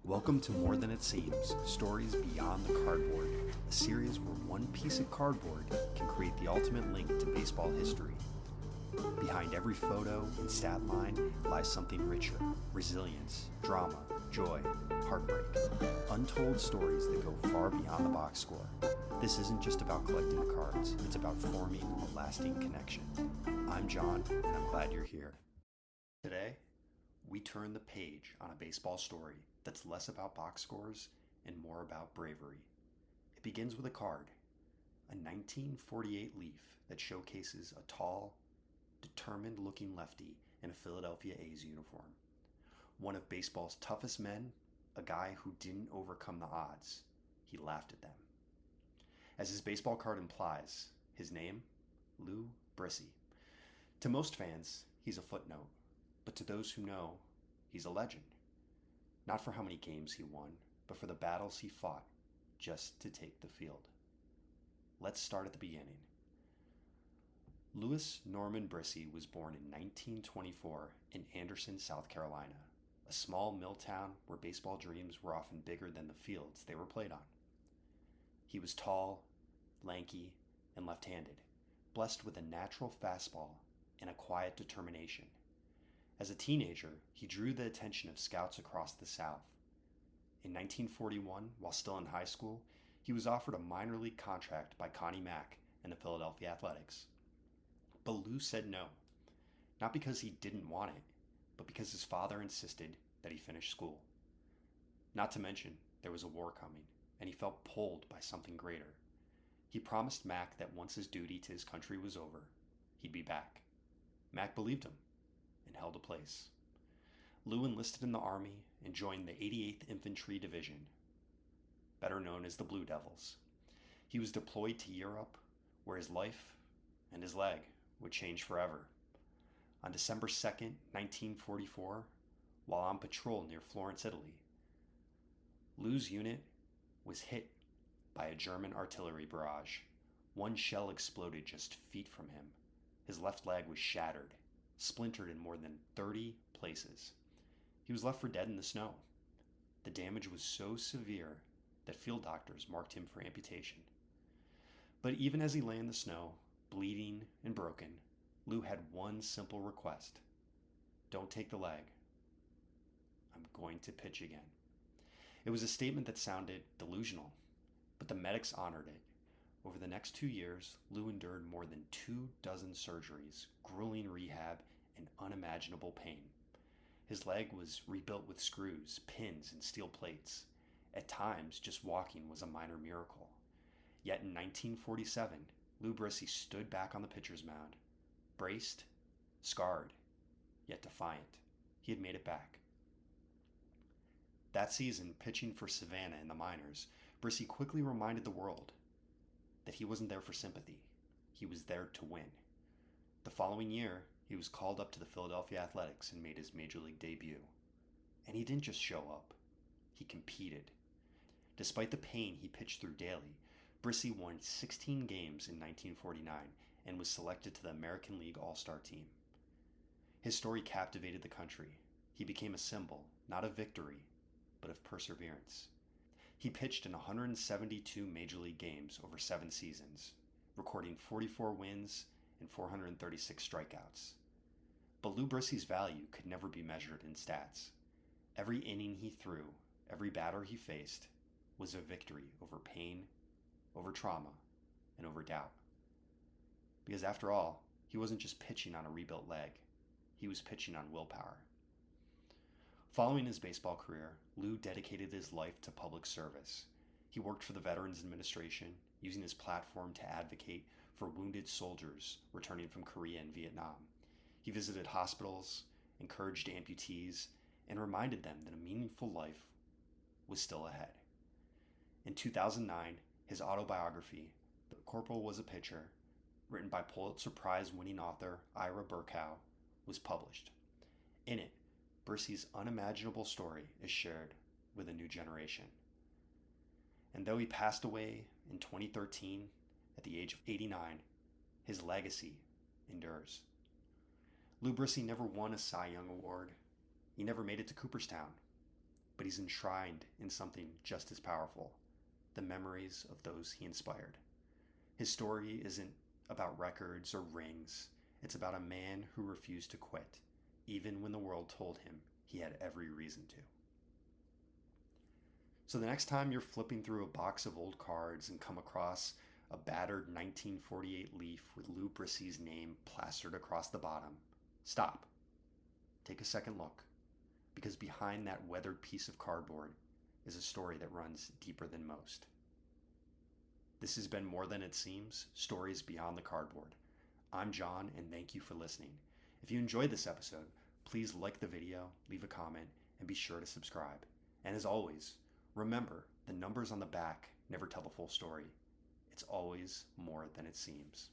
Welcome to More Than It Seems, Stories Beyond the Cardboard, a series where one piece of cardboard can create the ultimate link to baseball history. Behind every photo and stat line lies something richer: resilience, drama, joy, heartbreak. Untold stories that go far beyond the box score. This isn't just about collecting the cards, it's about forming a lasting connection. I'm John, and I'm glad you're here. Today, we turn the page on a baseball story that's less about box scores and more about bravery. It begins with a card, a 1948 leaf that showcases a tall, determined-looking lefty in a Philadelphia A's uniform. One of baseball's toughest men, a guy who didn't overcome the odds. He laughed at them. As his baseball card implies, his name, Lou Brissie. To most fans, he's a footnote, but to those who know, he's a legend. Not for how many games he won, but for the battles he fought just to take the field. Let's start at the beginning. Louis Norman Brissie was born in 1924 in Anderson, South Carolina, a small mill town where baseball dreams were often bigger than the fields they were played on. He was tall, lanky, and left-handed, blessed with a natural fastball and a quiet determination. As a teenager, he drew the attention of scouts across the South. In 1941, while still in high school, he was offered a minor league contract by Connie Mack and the Philadelphia Athletics. But Lou said no, not because he didn't want it, but because his father insisted that he finish school. Not to mention, there was a war coming, and he felt pulled by something greater. He promised Mack that once his duty to his country was over, he'd be back. Mack believed him and held a place. Lou enlisted in the Army and joined the 88th Infantry Division, better known as the Blue Devils. He was deployed to Europe, where his life and his leg would change forever. On December 2nd, 1944, while on patrol near Florence, Italy, Lou's unit was hit by a German artillery barrage. One shell exploded just feet from him. His left leg was shattered, splintered in more than 30 places. He was left for dead in the snow. The damage was so severe that field doctors marked him for amputation. But even as he lay in the snow, bleeding and broken, Lou had one simple request: don't take the leg. I'm going to pitch again. It was a statement that sounded delusional, but the medics honored it. Over the next 2 years, Lou endured more than 24 surgeries, grueling rehab, and unimaginable pain. His leg was rebuilt with screws, pins, and steel plates. At times, just walking was a minor miracle. Yet in 1947, Lou Brissie stood back on the pitcher's mound, braced, scarred, yet defiant. He had made it back. That season, pitching for Savannah in the minors, Brissie quickly reminded the world that he wasn't there for sympathy. He was there to win. The following year, he was called up to the Philadelphia Athletics and made his major league debut. And he didn't just show up. He competed. Despite the pain he pitched through daily, Brissie won 16 games in 1949 and was selected to the American League All-Star team. His story captivated the country. He became a symbol, not of victory, but of perseverance. He pitched in 172 major league games over 7 seasons, recording 44 wins and 436 strikeouts. But Lou Brissie's value could never be measured in stats. Every inning he threw, every batter he faced, was a victory over pain, over trauma, and over doubt. Because after all, he wasn't just pitching on a rebuilt leg, he was pitching on willpower. Following his baseball career, Lou dedicated his life to public service. He worked for the Veterans Administration, using his platform to advocate for wounded soldiers returning from Korea and Vietnam. He visited hospitals, encouraged amputees, and reminded them that a meaningful life was still ahead. In 2009, his autobiography, The Corporal Was a Pitcher, written by Pulitzer Prize-winning author Ira Berkow, was published. In it, Brissie's unimaginable story is shared with a new generation. And though he passed away in 2013 at the age of 89, his legacy endures. Lou Brissie never won a Cy Young Award. He never made it to Cooperstown. but he's enshrined in something just as powerful: the memories of those he inspired. His story isn't about records or rings, it's about a man who refused to quit, even when the world told him he had every reason to. So the next time you're flipping through a box of old cards and come across a battered 1948 leaf with Lou Brissie's name plastered across the bottom, stop. Take a second look, because behind that weathered piece of cardboard is a story that runs deeper than most. This has been More Than It Seems, Stories Beyond the Cardboard. I'm John, and thank you for listening. If you enjoyed this episode, please like the video, leave a comment, and be sure to subscribe. And as always, remember, the numbers on the back never tell the full story. It's always more than it seems.